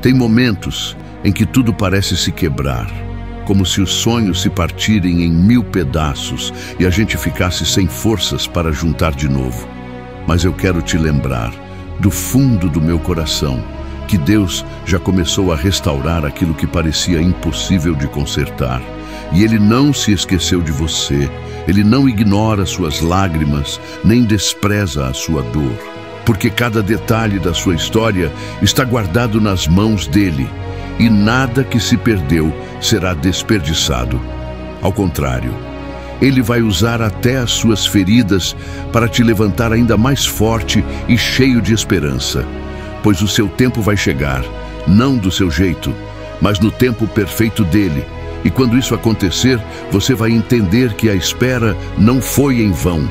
Tem momentos em que tudo parece se quebrar, como se os sonhos se partirem em 1000 pedaços e a gente ficasse sem forças para juntar de novo. Mas eu quero te lembrar, do fundo do meu coração, que Deus já começou a restaurar aquilo que parecia impossível de consertar. E Ele não se esqueceu de você, Ele não ignora suas lágrimas, nem despreza a sua dor. Porque cada detalhe da sua história está guardado nas mãos dEle, e nada que se perdeu será desperdiçado. Ao contrário, Ele vai usar até as suas feridas para te levantar ainda mais forte e cheio de esperança. Pois o seu tempo vai chegar, não do seu jeito, mas no tempo perfeito dEle. E quando isso acontecer, você vai entender que a espera não foi em vão,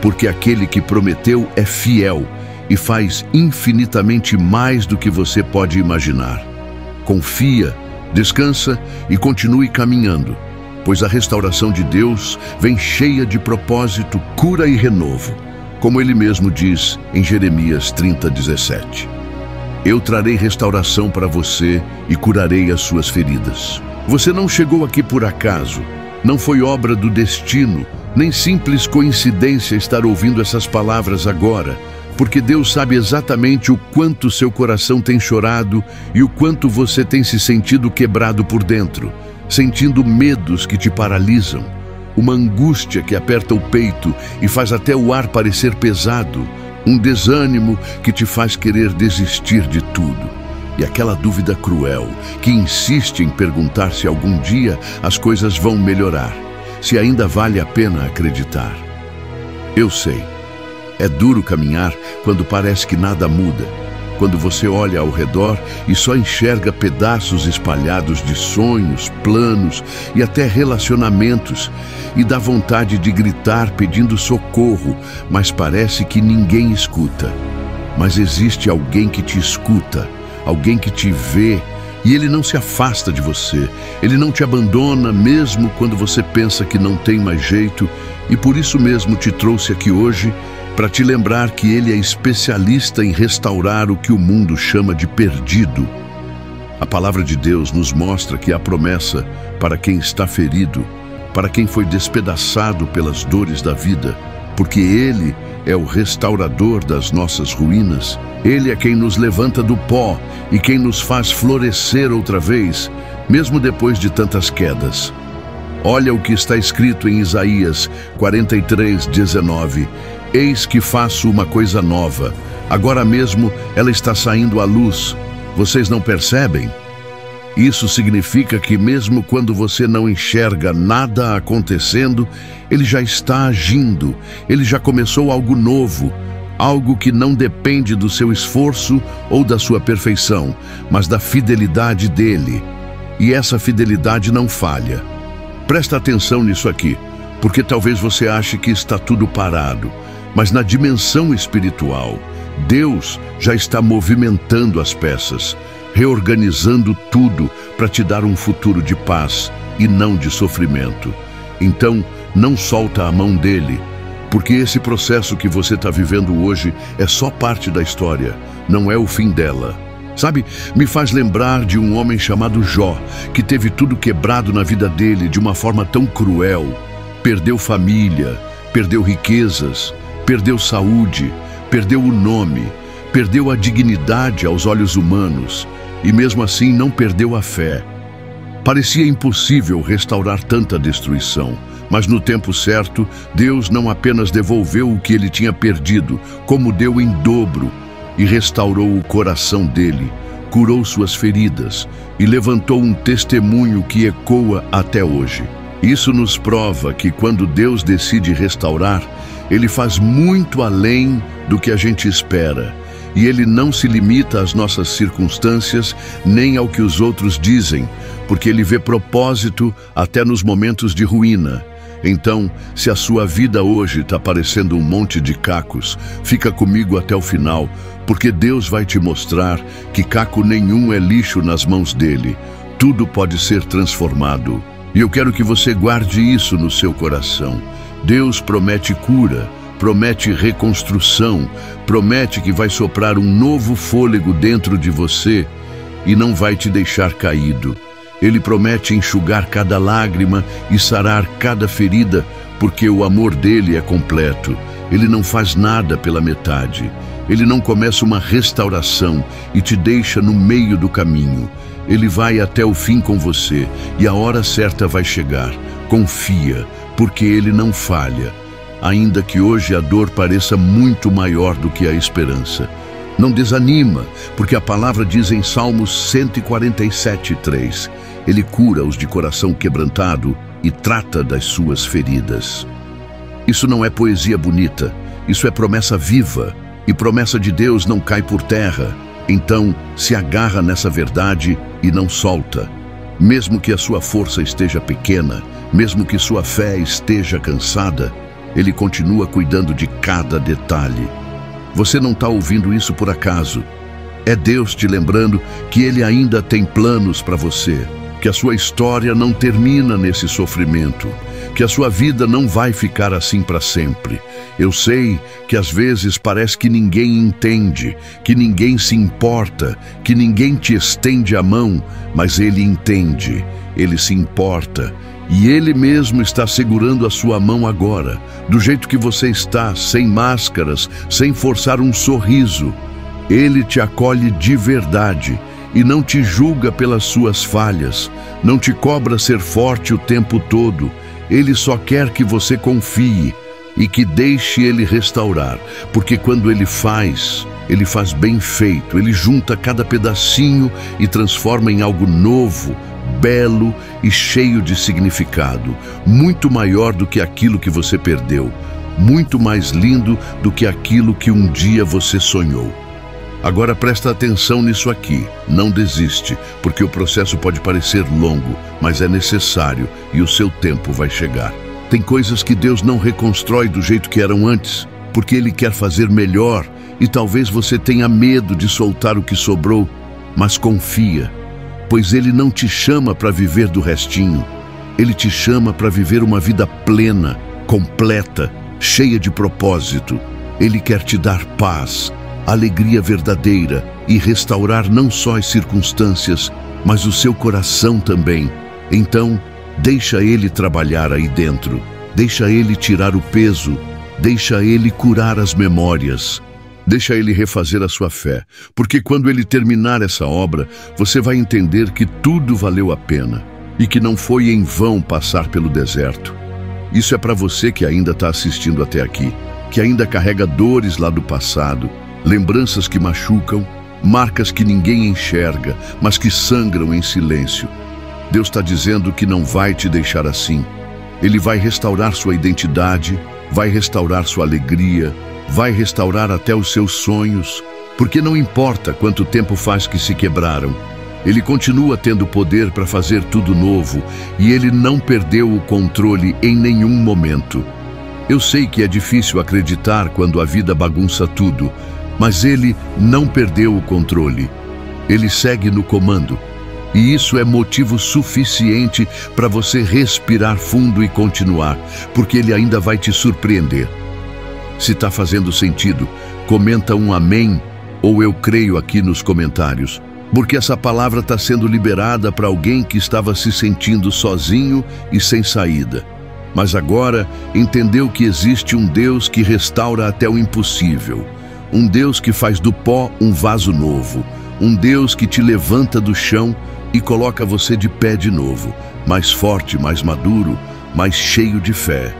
porque aquele que prometeu é fiel e faz infinitamente mais do que você pode imaginar. Confia, descansa e continue caminhando, pois a restauração de Deus vem cheia de propósito, cura e renovo, como Ele mesmo diz em Jeremias 30:17. Eu trarei restauração para você e curarei as suas feridas. Você não chegou aqui por acaso, não foi obra do destino, nem simples coincidência estar ouvindo essas palavras agora, porque Deus sabe exatamente o quanto seu coração tem chorado e o quanto você tem se sentido quebrado por dentro, sentindo medos que te paralisam, uma angústia que aperta o peito e faz até o ar parecer pesado, um desânimo que te faz querer desistir de tudo, e aquela dúvida cruel que insiste em perguntar se algum dia as coisas vão melhorar, se ainda vale a pena acreditar. Eu sei. É duro caminhar quando parece que nada muda, quando você olha ao redor e só enxerga pedaços espalhados de sonhos, planos e até relacionamentos, e dá vontade de gritar pedindo socorro, mas parece que ninguém escuta. Mas existe alguém que te escuta, alguém que te vê, e Ele não se afasta de você, Ele não te abandona mesmo quando você pensa que não tem mais jeito, e por isso mesmo te trouxe aqui hoje para te lembrar que Ele é especialista em restaurar o que o mundo chama de perdido. A palavra de Deus nos mostra que há promessa para quem está ferido, para quem foi despedaçado pelas dores da vida, porque Ele é o restaurador das nossas ruínas. Ele é quem nos levanta do pó e quem nos faz florescer outra vez, mesmo depois de tantas quedas. Olha o que está escrito em Isaías 43:19. Eis que faço uma coisa nova, agora mesmo ela está saindo à luz. Vocês não percebem? Isso significa que mesmo quando você não enxerga nada acontecendo, Ele já está agindo, Ele já começou algo novo, algo que não depende do seu esforço ou da sua perfeição, mas da fidelidade dEle. E essa fidelidade não falha. Presta atenção nisso aqui, porque talvez você ache que está tudo parado, mas na dimensão espiritual, Deus já está movimentando as peças, reorganizando tudo para te dar um futuro de paz e não de sofrimento. Então, não solta a mão dEle, porque esse processo que você está vivendo hoje é só parte da história, não é o fim dela. Sabe, me faz lembrar de um homem chamado Jó, que teve tudo quebrado na vida dele de uma forma tão cruel. Perdeu família, perdeu riquezas, perdeu saúde, perdeu o nome, perdeu a dignidade aos olhos humanos e mesmo assim não perdeu a fé. Parecia impossível restaurar tanta destruição, mas no tempo certo, Deus não apenas devolveu o que ele tinha perdido, como deu em dobro e restaurou o coração dele, curou suas feridas e levantou um testemunho que ecoa até hoje. Isso nos prova que quando Deus decide restaurar, Ele faz muito além do que a gente espera. E Ele não se limita às nossas circunstâncias, nem ao que os outros dizem, porque Ele vê propósito até nos momentos de ruína. Então, se a sua vida hoje está parecendo um monte de cacos, fica comigo até o final, porque Deus vai te mostrar que caco nenhum é lixo nas mãos dEle. Tudo pode ser transformado. E eu quero que você guarde isso no seu coração. Deus promete cura, promete reconstrução, promete que vai soprar um novo fôlego dentro de você e não vai te deixar caído. Ele promete enxugar cada lágrima e sarar cada ferida, porque o amor dele é completo. Ele não faz nada pela metade. Ele não começa uma restauração e te deixa no meio do caminho. Ele vai até o fim com você e a hora certa vai chegar. Confia, porque ele não falha. Ainda que hoje a dor pareça muito maior do que a esperança. Não desanima, porque a palavra diz em Salmos 147:3, Ele cura os de coração quebrantado e trata das suas feridas. Isso não é poesia bonita, isso é promessa viva, e promessa de Deus não cai por terra. Então, se agarra nessa verdade e não solta. Mesmo que a sua força esteja pequena, mesmo que sua fé esteja cansada, Ele continua cuidando de cada detalhe. Você não está ouvindo isso por acaso. É Deus te lembrando que Ele ainda tem planos para você, que a sua história não termina nesse sofrimento, que a sua vida não vai ficar assim para sempre. Eu sei que às vezes parece que ninguém entende, que ninguém se importa, que ninguém te estende a mão, mas Ele entende, Ele se importa. E Ele mesmo está segurando a sua mão agora, do jeito que você está, sem máscaras, sem forçar um sorriso. Ele te acolhe de verdade e não te julga pelas suas falhas, não te cobra ser forte o tempo todo. Ele só quer que você confie e que deixe Ele restaurar, porque quando Ele faz bem feito, Ele junta cada pedacinho e transforma em algo novo, belo e cheio de significado, muito maior do que aquilo que você perdeu, muito mais lindo do que aquilo que um dia você sonhou. Agora presta atenção nisso aqui, não desiste, porque o processo pode parecer longo, mas é necessário e o seu tempo vai chegar. Tem coisas que Deus não reconstrói do jeito que eram antes, porque Ele quer fazer melhor, e talvez você tenha medo de soltar o que sobrou, mas confia, pois Ele não te chama para viver do restinho. Ele te chama para viver uma vida plena, completa, cheia de propósito. Ele quer te dar paz, alegria verdadeira e restaurar não só as circunstâncias, mas o seu coração também. Então, deixa Ele trabalhar aí dentro, deixa Ele tirar o peso, deixa Ele curar as memórias. Deixa Ele refazer a sua fé, porque quando Ele terminar essa obra, você vai entender que tudo valeu a pena e que não foi em vão passar pelo deserto. Isso é para você que ainda está assistindo até aqui, que ainda carrega dores lá do passado, lembranças que machucam, marcas que ninguém enxerga, mas que sangram em silêncio. Deus está dizendo que não vai te deixar assim. Ele vai restaurar sua identidade, vai restaurar sua alegria, vai restaurar até os seus sonhos, porque não importa quanto tempo faz que se quebraram, Ele continua tendo poder para fazer tudo novo e Ele não perdeu o controle em nenhum momento. Eu sei que é difícil acreditar quando a vida bagunça tudo, mas Ele não perdeu o controle. Ele segue no comando, e isso é motivo suficiente para você respirar fundo e continuar, porque Ele ainda vai te surpreender. Se está fazendo sentido, comenta um amém ou eu creio aqui nos comentários, porque essa palavra está sendo liberada para alguém que estava se sentindo sozinho e sem saída, mas agora entendeu que existe um Deus que restaura até o impossível, um Deus que faz do pó um vaso novo, um Deus que te levanta do chão e coloca você de pé de novo, mais forte, mais maduro, mais cheio de fé.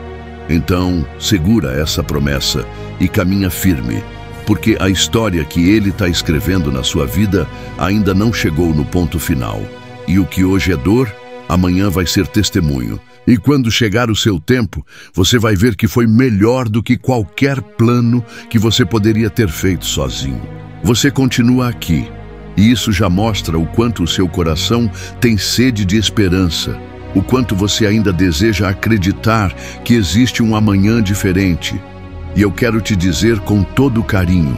Então, segura essa promessa e caminha firme, porque a história que Ele está escrevendo na sua vida ainda não chegou no ponto final. E o que hoje é dor, amanhã vai ser testemunho. E quando chegar o seu tempo, você vai ver que foi melhor do que qualquer plano que você poderia ter feito sozinho. Você continua aqui, e isso já mostra o quanto o seu coração tem sede de esperança, o quanto você ainda deseja acreditar que existe um amanhã diferente. E eu quero te dizer com todo carinho,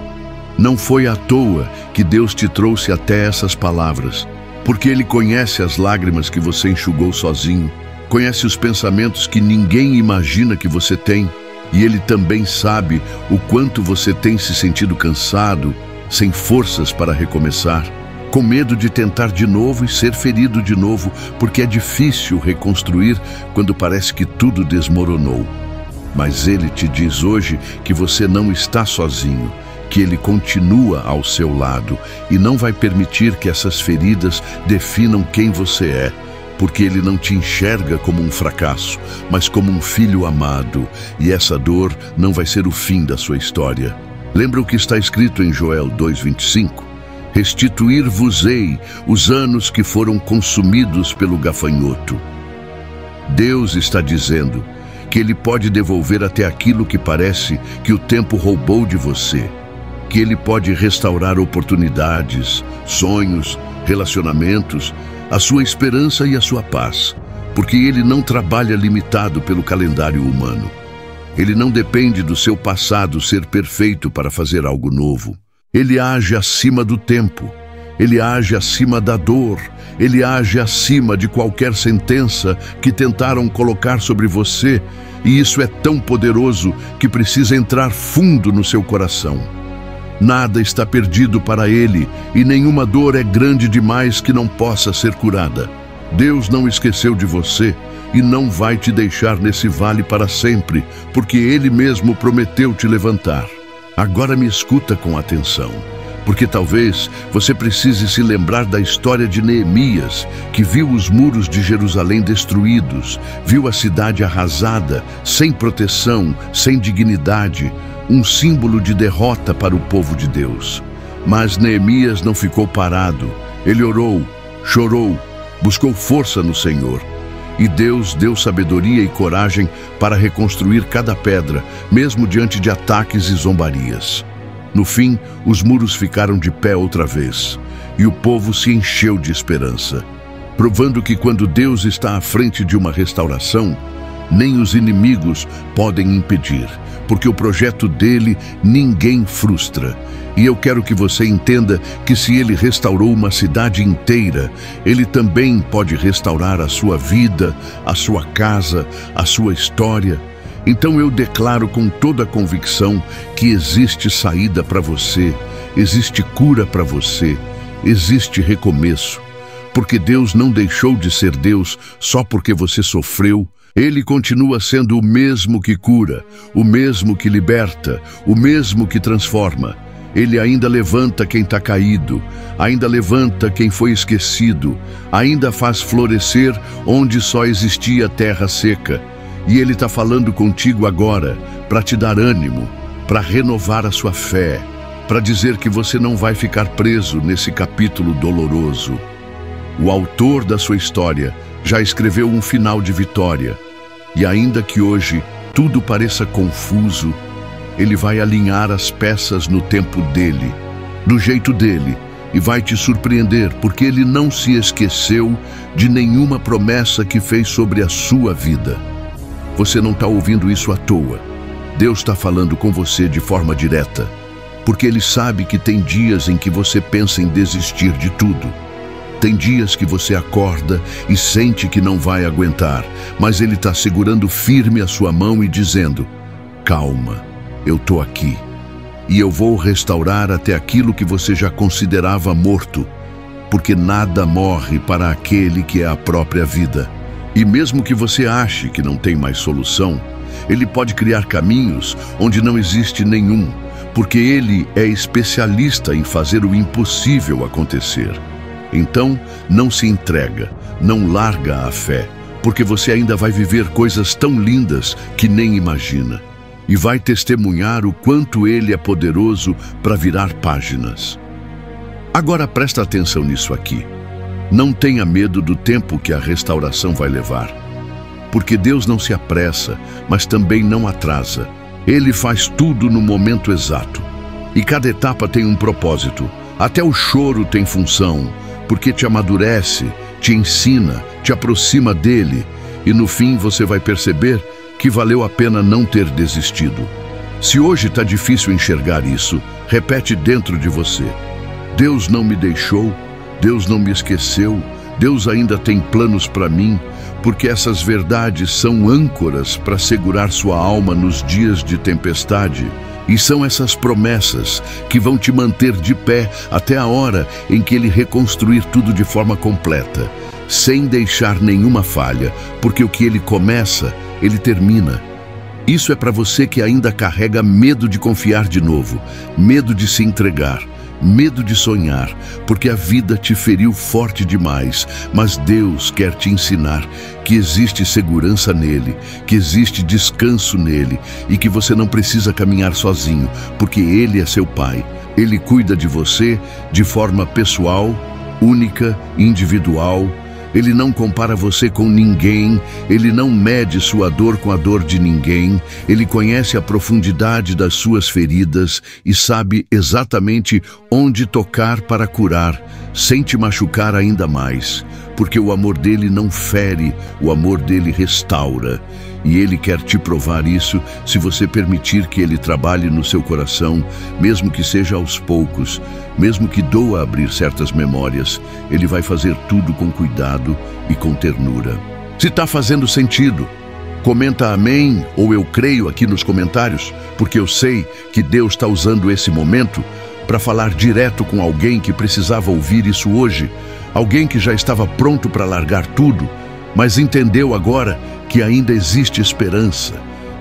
não foi à toa que Deus te trouxe até essas palavras, porque Ele conhece as lágrimas que você enxugou sozinho, conhece os pensamentos que ninguém imagina que você tem, E Ele também sabe o quanto você tem se sentido cansado, sem forças para recomeçar, com medo de tentar de novo e ser ferido de novo, porque é difícil reconstruir quando parece que tudo desmoronou. Mas Ele te diz hoje que você não está sozinho, que Ele continua ao seu lado e não vai permitir que essas feridas definam quem você é, porque Ele não te enxerga como um fracasso, mas como um filho amado, e essa dor não vai ser o fim da sua história. Lembra o que está escrito em Joel 2:25? Restituir-vos-ei os anos que foram consumidos pelo gafanhoto. Deus está dizendo que Ele pode devolver até aquilo que parece que o tempo roubou de você, que Ele pode restaurar oportunidades, sonhos, relacionamentos, a sua esperança e a sua paz, porque Ele não trabalha limitado pelo calendário humano. Ele não depende do seu passado ser perfeito para fazer algo novo. Ele age acima do tempo, Ele age acima da dor, Ele age acima de qualquer sentença que tentaram colocar sobre você, e isso é tão poderoso que precisa entrar fundo no seu coração. Nada está perdido para Ele, e nenhuma dor é grande demais que não possa ser curada. Deus não esqueceu de você e não vai te deixar nesse vale para sempre, porque Ele mesmo prometeu te levantar. Agora me escuta com atenção, porque talvez você precise se lembrar da história de Neemias, que viu os muros de Jerusalém destruídos, viu a cidade arrasada, sem proteção, sem dignidade, um símbolo de derrota para o povo de Deus. Mas Neemias não ficou parado. Ele orou, chorou, buscou força no Senhor. E Deus deu sabedoria e coragem para reconstruir cada pedra, mesmo diante de ataques e zombarias. No fim, os muros ficaram de pé outra vez, e o povo se encheu de esperança, provando que quando Deus está à frente de uma restauração, nem os inimigos podem impedir, porque o projeto dele ninguém frustra. E eu quero que você entenda que se Ele restaurou uma cidade inteira, Ele também pode restaurar a sua vida, a sua casa, a sua história. Então eu declaro com toda a convicção que existe saída para você, existe cura para você, existe recomeço. Porque Deus não deixou de ser Deus só porque você sofreu. Ele continua sendo o mesmo que cura, o mesmo que liberta, o mesmo que transforma. Ele ainda levanta quem está caído, ainda levanta quem foi esquecido, ainda faz florescer onde só existia terra seca. E Ele está falando contigo agora para te dar ânimo, para renovar a sua fé, para dizer que você não vai ficar preso nesse capítulo doloroso. O autor da sua história já escreveu um final de vitória, e ainda que hoje tudo pareça confuso, Ele vai alinhar as peças no tempo dele, do jeito dele, e vai te surpreender, porque Ele não se esqueceu de nenhuma promessa que fez sobre a sua vida. Você não está ouvindo isso à toa. Deus está falando com você de forma direta, porque Ele sabe que tem dias em que você pensa em desistir de tudo. Tem dias que você acorda e sente que não vai aguentar, mas Ele está segurando firme a sua mão e dizendo: calma, eu estou aqui, e eu vou restaurar até aquilo que você já considerava morto, porque nada morre para aquele que é a própria vida. E mesmo que você ache que não tem mais solução, Ele pode criar caminhos onde não existe nenhum, porque Ele é especialista em fazer o impossível acontecer. Então, não se entrega, não larga a fé, porque você ainda vai viver coisas tão lindas que nem imagina. E vai testemunhar o quanto Ele é poderoso para virar páginas. Agora presta atenção nisso aqui. Não tenha medo do tempo que a restauração vai levar. Porque Deus não se apressa, mas também não atrasa. Ele faz tudo no momento exato. E cada etapa tem um propósito. Até o choro tem função, porque te amadurece, te ensina, te aproxima dele, e no fim você vai perceber que valeu a pena não ter desistido. Se hoje está difícil enxergar isso, repete dentro de você: Deus não me deixou, Deus não me esqueceu, Deus ainda tem planos para mim, porque essas verdades são âncoras para segurar sua alma nos dias de tempestade. E são essas promessas que vão te manter de pé até a hora em que Ele reconstruir tudo de forma completa, sem deixar nenhuma falha, porque o que Ele começa, Ele termina. Isso é para você que ainda carrega medo de confiar de novo, medo de se entregar, medo de sonhar, porque a vida te feriu forte demais, mas Deus quer te ensinar que existe segurança nele, que existe descanso nele e que você não precisa caminhar sozinho, porque Ele é seu Pai. Ele cuida de você de forma pessoal, única, individual. Ele não compara você com ninguém, Ele não mede sua dor com a dor de ninguém, Ele conhece a profundidade das suas feridas e sabe exatamente onde tocar para curar, sem te machucar ainda mais, porque o amor dele não fere, o amor dele restaura. E Ele quer te provar isso se você permitir que Ele trabalhe no seu coração, mesmo que seja aos poucos, mesmo que doa abrir certas memórias. Ele vai fazer tudo com cuidado e com ternura. Se está fazendo sentido, comenta amém ou eu creio aqui nos comentários, porque eu sei que Deus está usando esse momento para falar direto com alguém que precisava ouvir isso hoje, alguém que já estava pronto para largar tudo, mas entendeu agora que ainda existe esperança,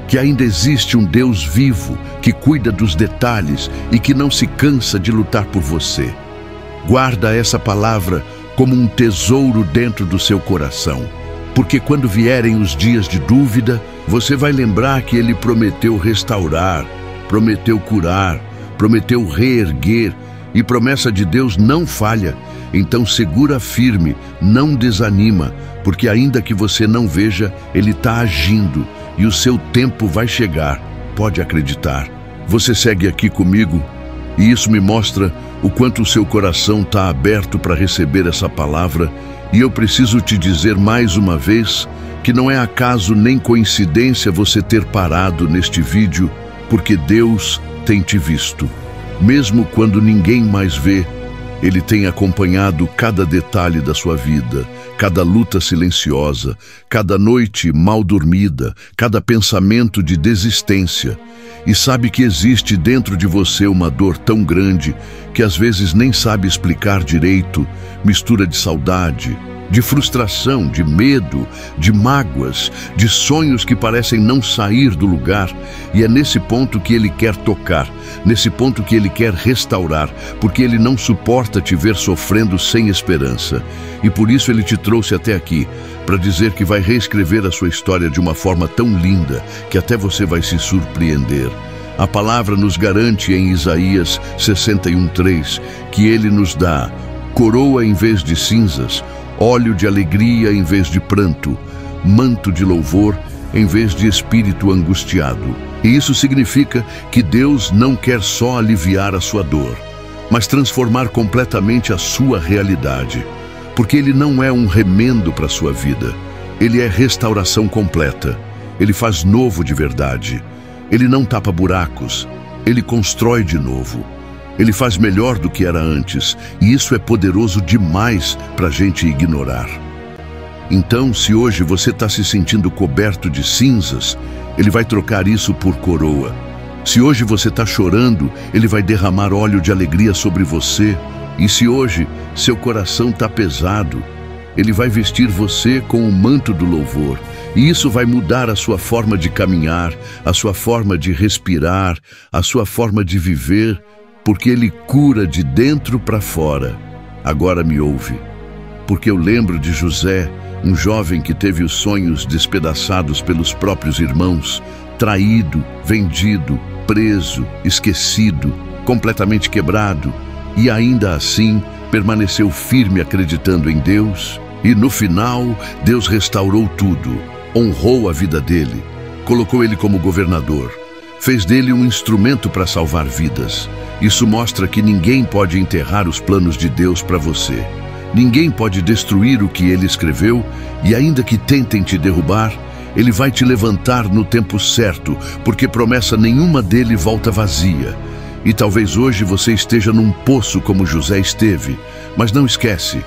que ainda existe um Deus vivo que cuida dos detalhes e que não se cansa de lutar por você. Guarda essa palavra como um tesouro dentro do seu coração, porque quando vierem os dias de dúvida, você vai lembrar que Ele prometeu restaurar, prometeu curar, prometeu reerguer, e promessa de Deus não falha. Então segura firme, não desanima, porque ainda que você não veja, Ele está agindo e o seu tempo vai chegar, pode acreditar. Você segue aqui comigo e isso me mostra o quanto o seu coração está aberto para receber essa palavra. E eu preciso te dizer mais uma vez que não é acaso nem coincidência você ter parado neste vídeo, porque Deus tem te visto. Mesmo quando ninguém mais vê, Ele tem acompanhado cada detalhe da sua vida, cada luta silenciosa, cada noite mal dormida, cada pensamento de desistência. E sabe que existe dentro de você uma dor tão grande que às vezes nem sabe explicar direito, mistura de saudade, de frustração, de medo, de mágoas, de sonhos que parecem não sair do lugar. E é nesse ponto que Ele quer tocar, nesse ponto que Ele quer restaurar, porque Ele não suporta te ver sofrendo sem esperança. E por isso Ele te trouxe até aqui, para dizer que vai reescrever a sua história de uma forma tão linda que até você vai se surpreender. A palavra nos garante em Isaías 61:3 que Ele nos dá coroa em vez de cinzas, óleo de alegria em vez de pranto, manto de louvor em vez de espírito angustiado. E isso significa que Deus não quer só aliviar a sua dor, mas transformar completamente a sua realidade. Porque Ele não é um remendo para a sua vida. Ele é restauração completa. Ele faz novo de verdade. Ele não tapa buracos. Ele constrói de novo. Ele faz melhor do que era antes, e isso é poderoso demais para a gente ignorar. Então, se hoje você está se sentindo coberto de cinzas, Ele vai trocar isso por coroa. Se hoje você está chorando, Ele vai derramar óleo de alegria sobre você. E se hoje seu coração está pesado, Ele vai vestir você com o manto do louvor. E isso vai mudar a sua forma de caminhar, a sua forma de respirar, a sua forma de viver, porque Ele cura de dentro para fora. Agora me ouve, porque eu lembro de José, um jovem que teve os sonhos despedaçados pelos próprios irmãos, traído, vendido, preso, esquecido, completamente quebrado, e ainda assim permaneceu firme acreditando em Deus. E no final, Deus restaurou tudo, honrou a vida dele, colocou ele como governador, fez dele um instrumento para salvar vidas. Isso mostra que ninguém pode enterrar os planos de Deus para você. Ninguém pode destruir o que Ele escreveu, e ainda que tentem te derrubar, Ele vai te levantar no tempo certo, porque promessa nenhuma dele volta vazia. E talvez hoje você esteja num poço como José esteve, mas não esquece,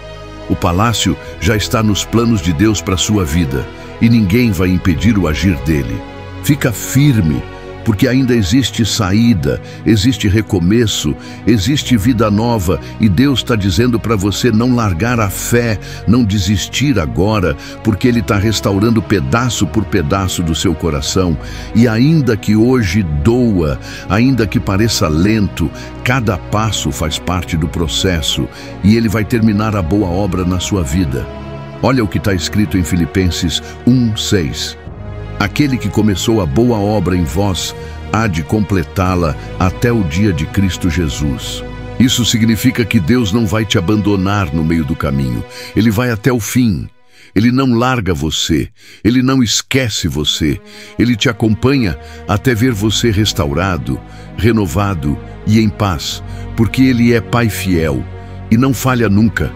O palácio já está nos planos de Deus para a sua vida e ninguém vai impedir o agir dele. Fica firme, porque ainda existe saída, existe recomeço, existe vida nova e Deus está dizendo para você não largar a fé, não desistir agora, porque Ele está restaurando pedaço por pedaço do seu coração. E ainda que hoje doa, ainda que pareça lento, cada passo faz parte do processo e Ele vai terminar a boa obra na sua vida. Olha o que está escrito em Filipenses 1:6. Aquele que começou a boa obra em vós há de completá-la até o dia de Cristo Jesus. Isso significa que Deus não vai te abandonar no meio do caminho. Ele vai até o fim. Ele não larga você. Ele não esquece você. Ele te acompanha até ver você restaurado, renovado e em paz, porque Ele é Pai fiel e não falha nunca.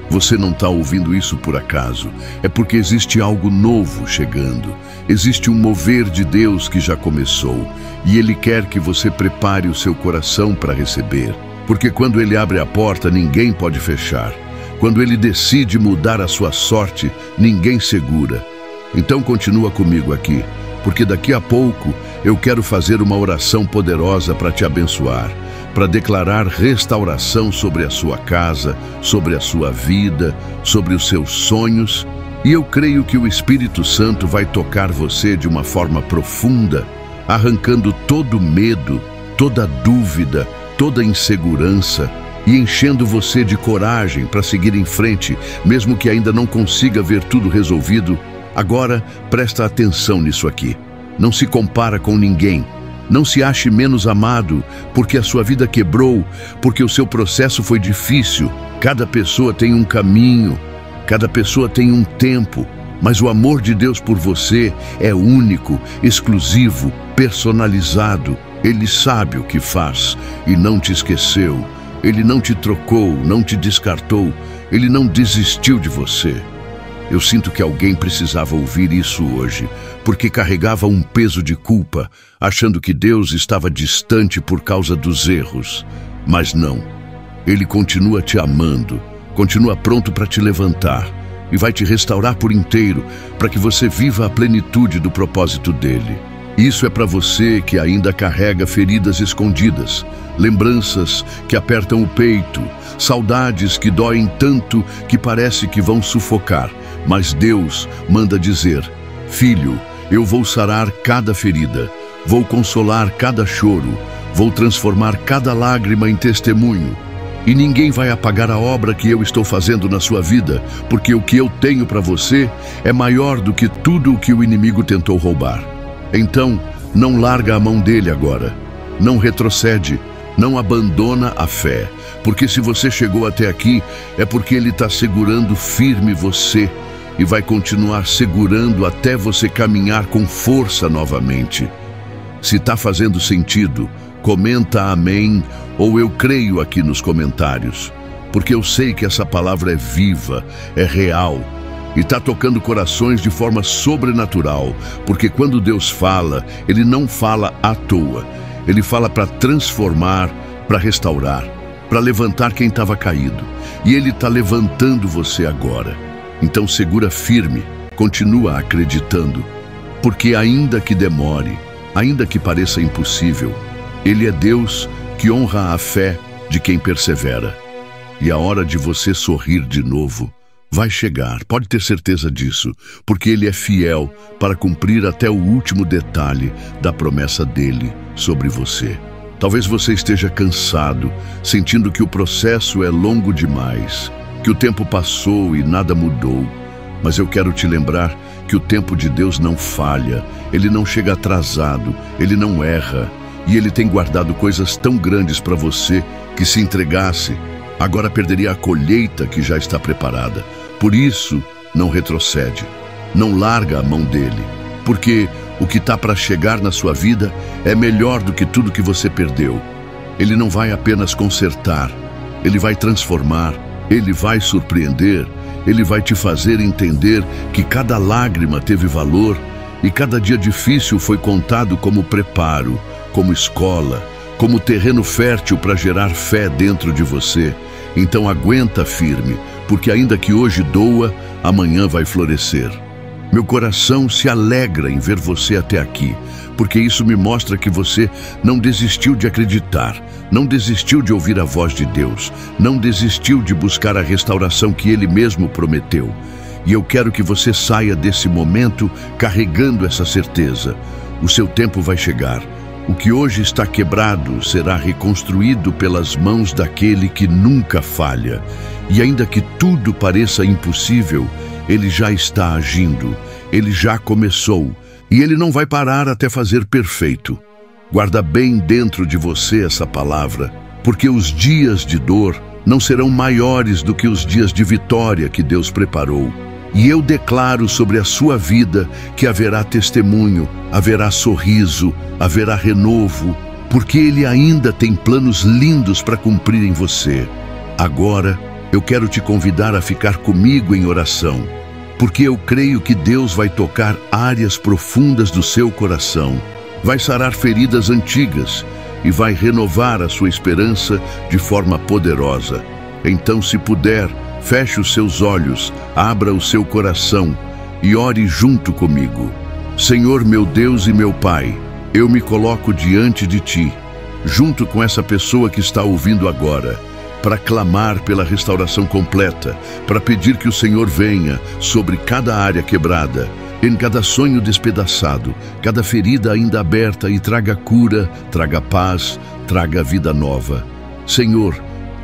Você não está ouvindo isso por acaso. É porque existe algo novo chegando. Existe um mover de Deus que já começou. E Ele quer que você prepare o seu coração para receber. Porque quando Ele abre a porta, ninguém pode fechar. Quando Ele decide mudar a sua sorte, ninguém segura. Então continua comigo aqui, porque daqui a pouco eu quero fazer uma oração poderosa para te abençoar, para declarar restauração sobre a sua casa, sobre a sua vida, sobre os seus sonhos. E eu creio que o Espírito Santo vai tocar você de uma forma profunda, arrancando todo medo, toda dúvida, toda insegurança e enchendo você de coragem para seguir em frente, mesmo que ainda não consiga ver tudo resolvido. Agora, presta atenção nisso aqui. Não se compara com ninguém. Não se ache menos amado porque a sua vida quebrou, porque o seu processo foi difícil. Cada pessoa tem um caminho, cada pessoa tem um tempo, mas o amor de Deus por você é único, exclusivo, personalizado. Ele sabe o que faz e não te esqueceu. Ele não te trocou, não te descartou. Ele não desistiu de você. Eu sinto que alguém precisava ouvir isso hoje, porque carregava um peso de culpa, achando que Deus estava distante por causa dos erros. Mas não. Ele continua te amando, continua pronto para te levantar e vai te restaurar por inteiro para que você viva a plenitude do propósito dele. Isso é para você que ainda carrega feridas escondidas, lembranças que apertam o peito, saudades que doem tanto que parece que vão sufocar. Mas Deus manda dizer: filho, eu vou sarar cada ferida, vou consolar cada choro, vou transformar cada lágrima em testemunho. E ninguém vai apagar a obra que eu estou fazendo na sua vida, porque o que eu tenho para você é maior do que tudo o que o inimigo tentou roubar. Então, não larga a mão dele agora, não retrocede, não abandona a fé, porque se você chegou até aqui, é porque ele está segurando firme você e vai continuar segurando até você caminhar com força novamente. Se está fazendo sentido, comenta amém ou eu creio aqui nos comentários, porque eu sei que essa palavra é viva, é real e está tocando corações de forma sobrenatural, porque quando Deus fala, Ele não fala à toa. Ele fala para transformar, para restaurar, para levantar quem estava caído. E Ele está levantando você agora. Então segura firme, continua acreditando, porque ainda que demore, ainda que pareça impossível, Ele é Deus que honra a fé de quem persevera. E a hora de você sorrir de novo vai chegar, pode ter certeza disso, porque Ele é fiel para cumprir até o último detalhe da promessa dEle sobre você. Talvez você esteja cansado, sentindo que o processo é longo demais, que o tempo passou e nada mudou. Mas eu quero te lembrar que o tempo de Deus não falha, Ele não chega atrasado, Ele não erra. E Ele tem guardado coisas tão grandes para você que, se entregasse, agora perderia a colheita que já está preparada. Por isso, não retrocede, não larga a mão dEle, porque o que está para chegar na sua vida é melhor do que tudo que você perdeu. Ele não vai apenas consertar, Ele vai transformar, Ele vai surpreender, Ele vai te fazer entender que cada lágrima teve valor e cada dia difícil foi contado como preparo, como escola, como terreno fértil para gerar fé dentro de você. Então aguenta firme, porque ainda que hoje doa, amanhã vai florescer. Meu coração se alegra em ver você até aqui, porque isso me mostra que você não desistiu de acreditar, não desistiu de ouvir a voz de Deus, não desistiu de buscar a restauração que Ele mesmo prometeu. E eu quero que você saia desse momento carregando essa certeza. O seu tempo vai chegar. O que hoje está quebrado será reconstruído pelas mãos daquele que nunca falha. E ainda que tudo pareça impossível, Ele já está agindo, Ele já começou, e Ele não vai parar até fazer perfeito. Guarda bem dentro de você essa palavra, porque os dias de dor não serão maiores do que os dias de vitória que Deus preparou. E eu declaro sobre a sua vida que haverá testemunho, haverá sorriso, haverá renovo, porque Ele ainda tem planos lindos para cumprir em você. Agora, eu quero te convidar a ficar comigo em oração, porque eu creio que Deus vai tocar áreas profundas do seu coração, vai sarar feridas antigas e vai renovar a sua esperança de forma poderosa. Então, se puder, feche os seus olhos, abra o seu coração e ore junto comigo. Senhor, meu Deus e meu Pai, eu me coloco diante de Ti, junto com essa pessoa que está ouvindo agora, para clamar pela restauração completa, para pedir que o Senhor venha sobre cada área quebrada, em cada sonho despedaçado, cada ferida ainda aberta e traga cura, traga paz, traga vida nova. Senhor,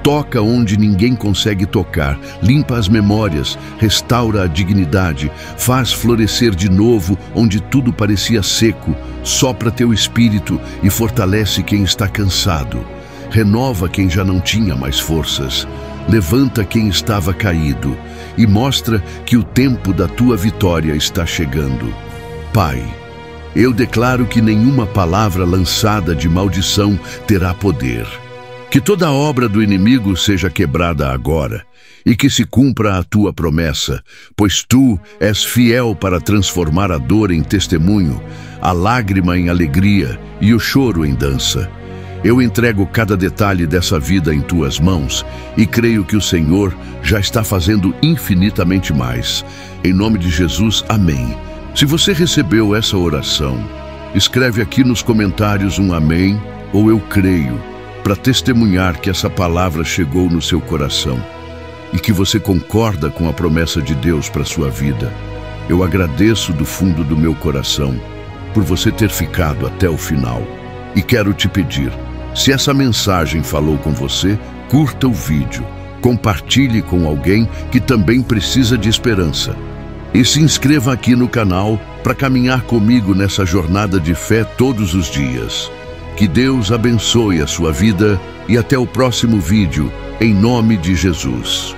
toca onde ninguém consegue tocar, limpa as memórias, restaura a dignidade, faz florescer de novo onde tudo parecia seco, sopra teu espírito e fortalece quem está cansado. Renova quem já não tinha mais forças, levanta quem estava caído e mostra que o tempo da tua vitória está chegando. Pai, eu declaro que nenhuma palavra lançada de maldição terá poder. Que toda obra do inimigo seja quebrada agora e que se cumpra a tua promessa, pois tu és fiel para transformar a dor em testemunho, a lágrima em alegria e o choro em dança. Eu entrego cada detalhe dessa vida em tuas mãos e creio que o Senhor já está fazendo infinitamente mais. Em nome de Jesus, amém. Se você recebeu essa oração, escreve aqui nos comentários um amém ou eu creio, para testemunhar que essa palavra chegou no seu coração e que você concorda com a promessa de Deus para a sua vida. Eu agradeço do fundo do meu coração por você ter ficado até o final. E quero te pedir, se essa mensagem falou com você, curta o vídeo, compartilhe com alguém que também precisa de esperança. E se inscreva aqui no canal para caminhar comigo nessa jornada de fé todos os dias. Que Deus abençoe a sua vida e até o próximo vídeo, em nome de Jesus.